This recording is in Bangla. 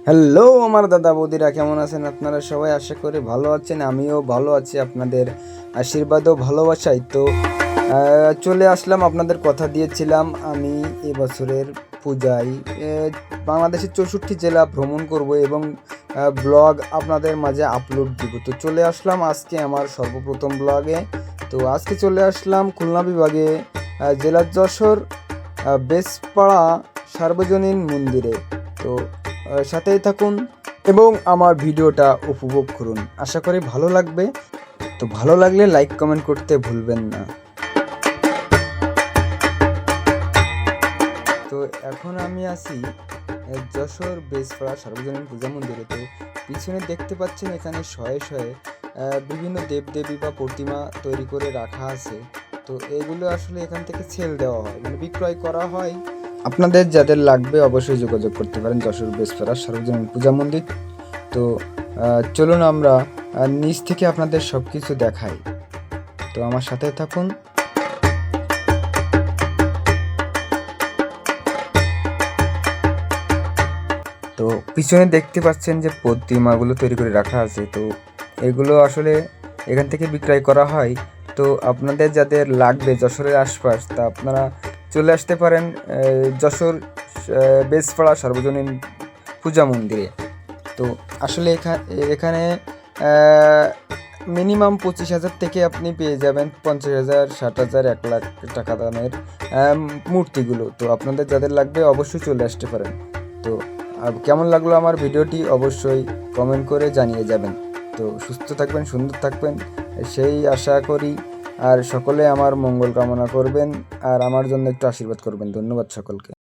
হ্যালো আমার দাদা বৌদিরা, কেমন আছেন আপনারা সবাই? আশা করি ভালো আছেন, আমিও ভালো আছি আপনাদের আশীর্বাদ ও ভালোবাসায়। তো চলে আসলাম, আপনাদের কথা দিয়েছিলাম আমি এবছরের পূজায় বাংলাদেশের 64 জেলা ভ্রমণ করব এবং ব্লগ আপনাদের মাঝে আপলোড দিব। তো চলে আসলাম আজকে আমার সর্বপ্রথম ব্লগে। তো আজকে চলে আসলাম খুলনা বিভাগে জেলা যশোর বেসপাড়া সার্বজনীন মন্দিরে। তো সাথেই থাকুন এবং আমার ভিডিওটা উপভোগ করুন, আশা করি ভালো লাগবে। তো ভালো লাগলে লাইক কমেন্ট করতে ভুলবেন না। তো এখন আমি আছি যশোর বেসপাড়া সার্বজনীন পূজা মন্দিরে। তো পিছনে দেখতে পাচ্ছেন এখানে শয়ে শয়ে বিভিন্ন দেবদেবী বা প্রতিমা তৈরি করে রাখা আছে। তো এগুলো আসলে এখান থেকে সেল দেওয়া হয়, মানে বিক্রয় করা হয়। আপনাদের যাদের লাগবে অবশ্যই যোগাযোগ করতে পারেন যশোর বেসপাড়া সার্বজনীন পূজা মন্দির। তো চলুন আমরা নিচ থেকে আপনাদের সব কিছু দেখাই। তো আমার সাথে থাকুন। তো পিছনে দেখতে পাচ্ছেন যে প্রতিমাগুলো তৈরি করে রাখা আছে। তো এগুলো আসলে এখান থেকে বিক্রয় করা হয়। তো আপনাদের যাদের লাগবে যশোরের আশপাশ, তা আপনারা চলে আসতে পারেন যশোর বেসপাড়া সার্বজনীন পূজা মন্দিরে। তো আসলে এখানে মিনিমাম 25,000 থেকে আপনি পেয়ে যাবেন 50,000, 60,000, 1,00,000 টাকা দামের মূর্তিগুলো। তো আপনাদের যাদের লাগবে অবশ্যই চলে আসতে পারেন। তো কেমন লাগলো আমার ভিডিওটি অবশ্যই কমেন্ট করে জানিয়ে যাবেন। তো সুস্থ থাকবেন, সুন্দর থাকবেন সেই আশা করি। আর সকলে আমার মঙ্গল কামনা করবেন আর আমার জন্য একটু আশীর্বাদ করবেন। ধন্যবাদ সকলকে।